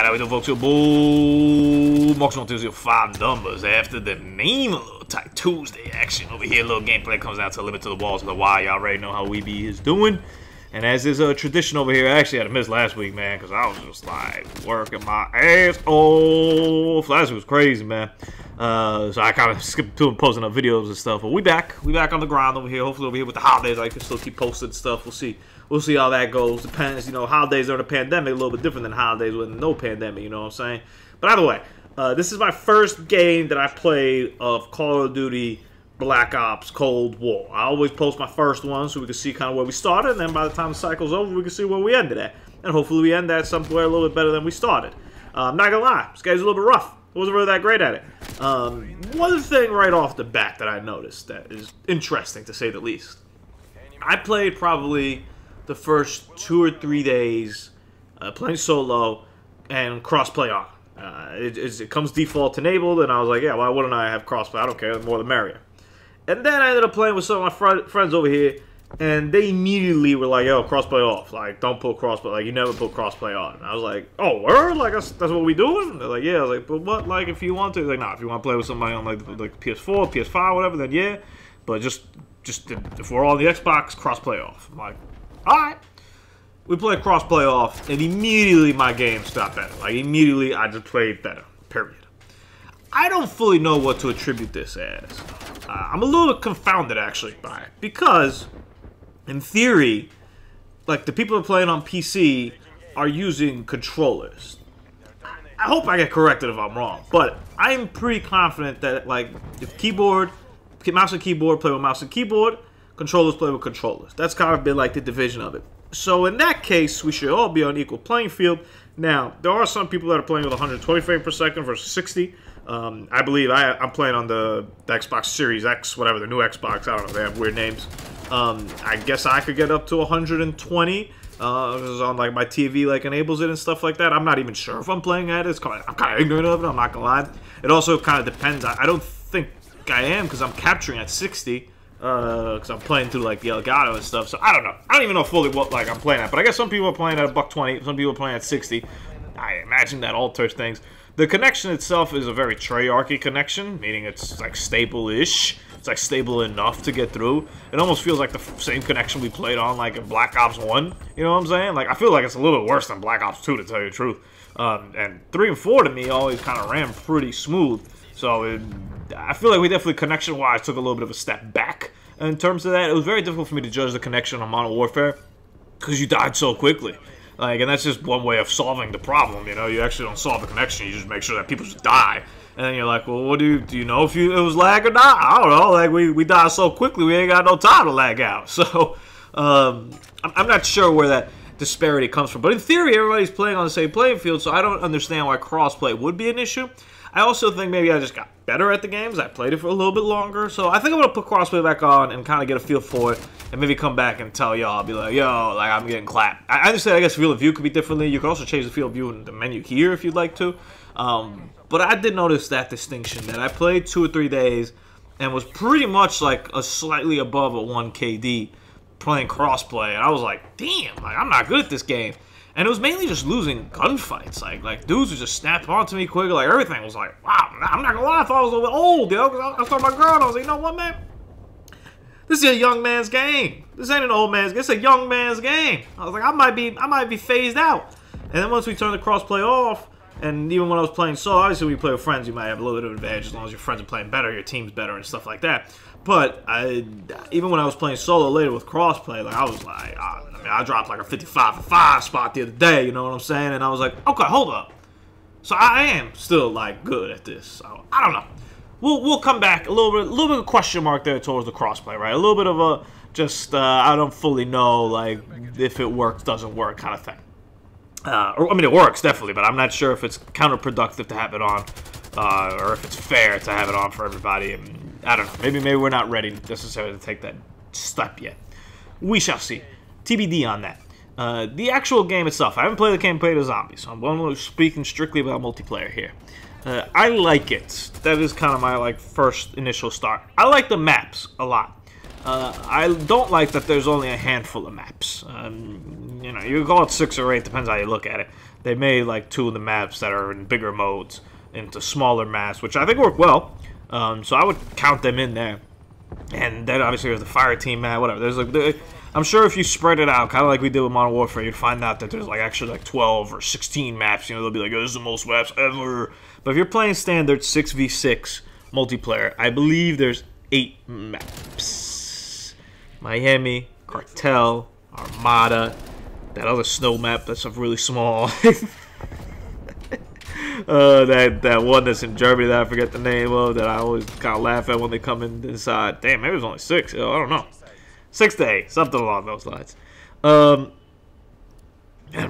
how we do, folks? Boom! Marks 1, 2, 0, 5 numbers after the name. A little tight Tuesday action over here. A little gameplay comes down to limit to the walls of the wire. Y'all already know how we be is doing. And as is a tradition over here, I actually had to miss last week, man, because I was just like working my ass off. Last week was crazy, man. So I kind of skipped to posting up videos and stuff. But we back on the grind over here. Hopefully over here with the holidays, I can still keep posting stuff. We'll see. We'll see how that goes. Depends, you know, holidays during the pandemic, a little bit different than holidays with no pandemic, you know what I'm saying? But either way, this is my first game that I played of Call of Duty Black Ops Cold War. I always post my first one so we can see kind of where we started, and then by the time the cycle's over, we can see where we ended at. And hopefully we end at somewhere a little bit better than we started. I'm not gonna lie, this game's a little bit rough. I wasn't really that great at it. One thing right off the bat that I noticed that is interesting, to say the least. I played probably the first 2 or 3 days playing solo and crossplay on. It comes default enabled, and I was like, yeah, why wouldn't I have crossplay? I don't care, the more the merrier. And then I ended up playing with some of my friends over here, and they immediately were like, yo, crossplay off. Like, don't put crossplay. Like, you never put crossplay on. And I was like, oh, word? Like, that's what we doing? And they're like, yeah. I was like, but what? Like, if you want to? Like, nah, if you want to play with somebody on, like PS4, PS5, whatever, then yeah. But just if we're on the Xbox, crossplay off. I'm like, all right. We played crossplay off, and immediately my game stopped better. Like, immediately I just played better, period. I don't fully know what to attribute this as. I'm a little bit confounded, actually, by it. Because, in theory, like, the people that are playing on PC are using controllers. I hope I get corrected if I'm wrong. But I'm pretty confident that, like, if keyboard, mouse and keyboard play with mouse and keyboard, controllers play with controllers. That's kind of been, like, the division of it. So, in that case, we should all be on equal playing field. Now, there are some people that are playing with 120 frames per second versus 60. I believe I'm playing on the Xbox Series X, whatever, the new Xbox. I don't know, they have weird names. I guess I could get up to 120. On like my TV like enables it and stuff like that. I'm not even sure if I'm playing at it. I'm kind of ignorant of it, I'm not gonna lie. It also kind of depends. I don't think I am, because I'm capturing at 60. Because I'm playing through like the Elgato and stuff. So I don't know. I don't even know fully what like I'm playing at. But I guess some people are playing at $120. Some people are playing at 60. I imagine that alters things. The connection itself is a very Treyarchy connection, meaning it's like stable-ish. It's like stable enough to get through. It almost feels like the same connection we played on like in Black Ops 1. You know what I'm saying? Like, I feel like it's a little worse than Black Ops 2, to tell you the truth. And 3 and 4 to me always kind of ran pretty smooth. So I feel like we definitely, connection-wise, took a little bit of a step back in terms of that. It was very difficult for me to judge the connection on Modern Warfare because you died so quickly. Like, and that's just one way of solving the problem, you know? You actually don't solve the connection, you just make sure that people just die. And then you're like, well, what do you know if it was lag or not? I don't know, like, we died so quickly, we ain't got no time to lag out. So, I'm not sure where that disparity comes from. But in theory, everybody's playing on the same playing field, so I don't understand why crossplay would be an issue. I also think maybe I just got better at the games. I played it for a little bit longer. So I think I'm going to put crossplay back on and kind of get a feel for it. And maybe come back and tell y'all, be like, yo, like, I'm getting clapped. I understand, I guess, field of view could be differently. You can also change the field of view in the menu here if you'd like to. But I did notice that distinction, that I played 2 or 3 days and was pretty much like a slightly above a 1 KD playing crossplay. And I was like, damn, like, I'm not good at this game. And it was mainly just losing gunfights. Like dudes would just snap onto me quicker. Like, everything was like, wow, I'm not gonna lie, I thought I was a little bit old, yo. Because I was talking to my girl, and I was like, you know what, man? This is a young man's game. This ain't an old man's game. It's a young man's game. I was like, I might be phased out. And then once we turned the crossplay off, and even when I was playing solo, obviously when you play with friends, you might have a little bit of advantage as long as your friends are playing better, your team's better, and stuff like that. But even when I was playing solo later with crossplay, like, I was like, I dropped like a 55 for 5 spot the other day, you know what I'm saying? And I was like, okay, hold up. So I am still like good at this. So I don't know. We'll come back a little bit of question mark there towards the crossplay, right? A little bit of a just I don't fully know like if it works, doesn't work kind of thing. I mean, it works definitely, but I'm not sure if it's counterproductive to have it on, or if it's fair to have it on for everybody. And I don't know. Maybe we're not ready necessarily to take that step yet. We shall see. TBD on that. The actual game itself, I haven't played the campaign of Zombies, so I'm only speaking strictly about multiplayer here. I like it. That is kind of my like first initial start. I like the maps a lot. I don't like that there's only a handful of maps. You know, you call it 6 or 8, depends how you look at it. They made like 2 of the maps that are in bigger modes into smaller maps, which I think work well. So I would count them in there. And then obviously there's the fire team map, whatever. There's like, I'm sure if you spread it out, kind of like we did with Modern Warfare, you'd find out that there's like actually like 12 or 16 maps. You know, they'll be like, oh, this is the most maps ever. But if you're playing standard 6v6 multiplayer, I believe there's 8 maps. Miami, Cartel, Armada, that other snow map that's really small. That one that's in Germany that I forget the name of, that I always kind of laugh at when they come inside. Damn, maybe it was only 6. I don't know. 6 to 8, something along those lines. I'm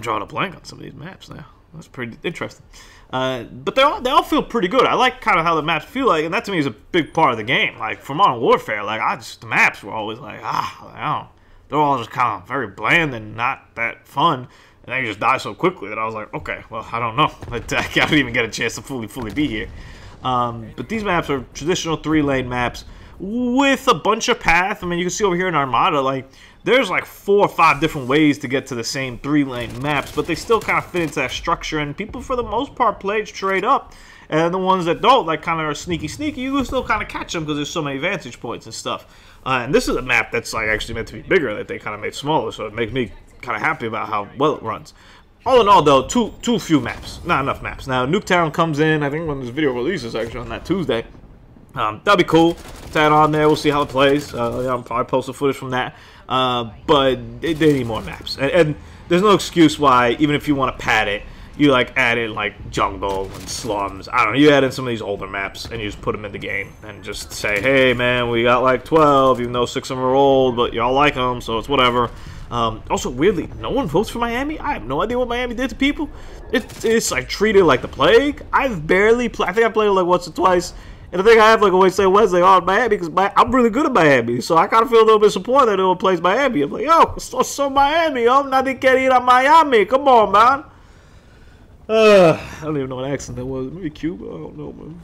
drawing a blank on some of these maps now. That's pretty interesting. But they all feel pretty good. I like kind of how the maps feel like, and that to me is a big part of the game. Like for Modern Warfare, like the maps were always like, I don't know. They're all just kind of very bland and not that fun. And then you just die so quickly that I was like, okay, well, I don't know. I can't even get a chance to fully be here. But these maps are traditional 3-lane maps with a bunch of paths. I mean, you can see over here in Armada, like, there's like 4 or 5 different ways to get to the same 3-lane maps, but they still kind of fit into that structure, and people, for the most part, play it straight up. And the ones that don't, like, kind of are sneaky, you can still kind of catch them because there's so many vantage points and stuff. And this is a map that's, like, actually meant to be bigger that they kind of made smaller, so it makes me kind of happy about how well it runs. All in all, though, too few maps. Not enough maps. Now, Nuketown comes in, I think when this video releases, actually, on that Tuesday. That'll be cool to add on there. We'll see how it plays. I'll probably post some footage from that. But they need more maps. And there's no excuse why, even if you want to pad it, you like add in like jungle and slums. I don't know. You add in some of these older maps and you just put them in the game and just say, hey man, we got like 12, even though 6 of them are old, but y'all like them, so it's whatever. Also, weirdly, no one votes for Miami. I have no idea what Miami did to people. It's like treated like the plague. I've barely played. I think I played it like once or twice. And the thing I have, like, always say Wednesday on Miami, because I'm really good at Miami. So I kind of feel a little bit disappointed that no one plays Miami. I'm like, yo, so Miami, yo. Nadie quiere ir a Miami. Come on, man. I don't even know what accent that was. Maybe Cuba? I don't know, man.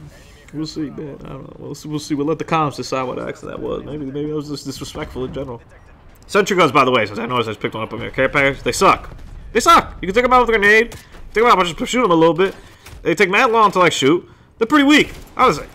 We'll see, man. I don't know. We'll see. We'll let the comments decide what accent that was. Maybe it was just disrespectful in general. Sentry guns, by the way, since I noticed I just picked one up on their care package, they suck. They suck. You can take them out with a grenade. Take them out by just shoot them a little bit. They take mad long to, like, shoot. They're pretty weak. Honestly.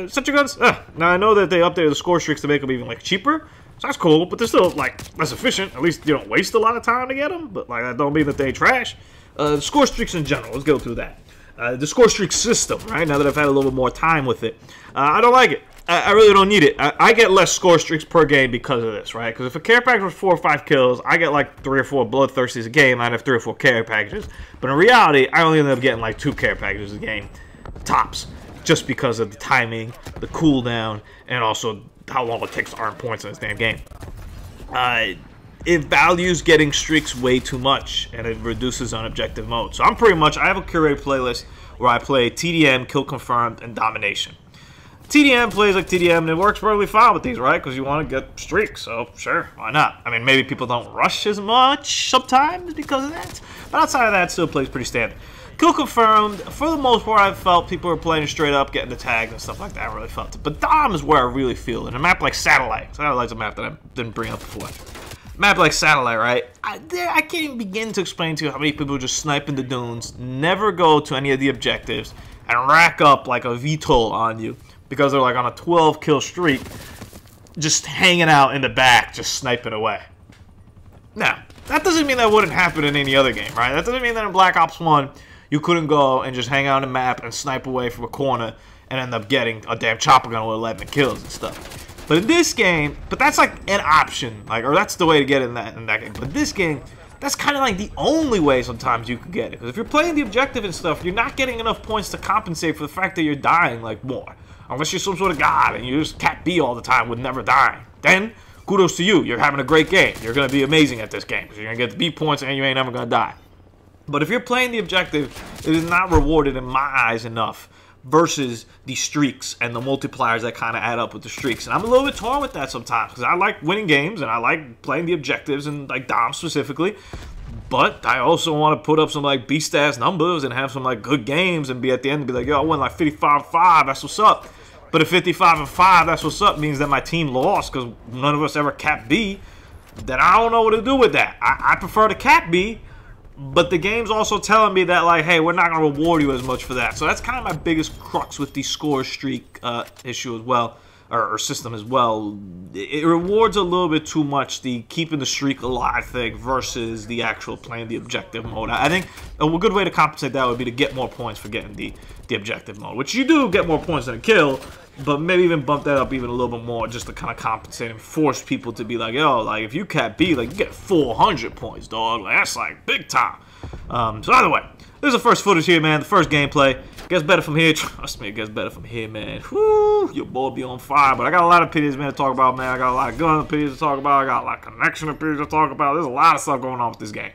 Sentry guns? Now, I know that they updated the score streaks to make them even, like, cheaper. So that's cool, but they're still, like, less efficient. At least you don't waste a lot of time to get them. But, like, that don't mean that they trash. The score streaks in general. Let's go through that. The score streak system, right? Now that I've had a little bit more time with it. I don't like it. I really don't need it. I get less score streaks per game because of this, right? Because if a care package was 4 or 5 kills, I get like 3 or 4 bloodthirsties a game. I'd have 3 or 4 care packages. But in reality, I only end up getting like 2 care packages a game, tops, just because of the timing, the cooldown, and also how long it takes to earn points in this damn game. It values getting streaks way too much, and it reduces on objective mode. So I have a curated playlist where I play TDM, Kill Confirmed, and Domination. TDM plays like TDM, and it works perfectly fine with these, right? Because you want to get streaks, so sure, why not? I mean, maybe people don't rush as much sometimes because of that, but outside of that, it still plays pretty standard. Kill Confirmed, for the most part, I've felt people are playing straight up, getting the tags and stuff like that. I really felt it. But Dom is where I really feel it. In a map like Satellite. Satellite's a map that I didn't bring up before. Map like Satellite, right? I can't even begin to explain to you how many people just snipe in the dunes, never go to any of the objectives, and rack up like a VTOL on you because they're like on a 12-kill streak, just hanging out in the back, just sniping away. Now, that doesn't mean that wouldn't happen in any other game, right? That doesn't mean that in Black Ops 1, you couldn't go and just hang out on the map and snipe away from a corner and end up getting a damn chopper gun with 11 kills and stuff. But in this game, that's like an option, like, or that's the way to get in that game. But this game, that's kind of like the only way sometimes you can get it. Because if you're playing the objective and stuff, you're not getting enough points to compensate for the fact that you're dying like more. Unless you're some sort of god and you just Cat B all the time with never dying. Then, kudos to you. You're having a great game. You're going to be amazing at this game. Because you're going to get the B points and you ain't never going to die. But if you're playing the objective, it is not rewarded in my eyes enough versus the streaks and the multipliers that kind of add up with the streaks. And I'm a little bit torn with that sometimes because I like winning games and I like playing the objectives and like Dom specifically. But I also want to put up some like beast-ass numbers and have some like good games and be at the end and be like, yo, I won like 55-5, that's what's up. But But at 55-5, that's what's up, means that my team lost because none of us ever capped B. Then I don't know what to do with that. I prefer to cap B, but the game's also telling me that, like, hey, we're not going to reward you as much for that. So that's kind of my biggest crux with the score streak issue as well, or system as well. It rewards a little bit too much the keeping the streak alive thing versus the actual playing the objective mode. I think a good way to compensate that would be to get more points for getting the objective mode, which you do get more points than a kill, but maybe even bump that up even a little bit more just to kind of compensate and force people to be like, yo, like, if you cap B, like, you get 400 points, dog. Like, that's, like, big time. So either way, this is the first footage here, man. The first gameplay. It gets better from here. Trust me, it gets better from here, man. Whoo, your boy be on fire. But I got a lot of opinions, man, to talk about, man. I got a lot of gun opinions to talk about. I got a lot of connection opinions to talk about. There's a lot of stuff going on with this game.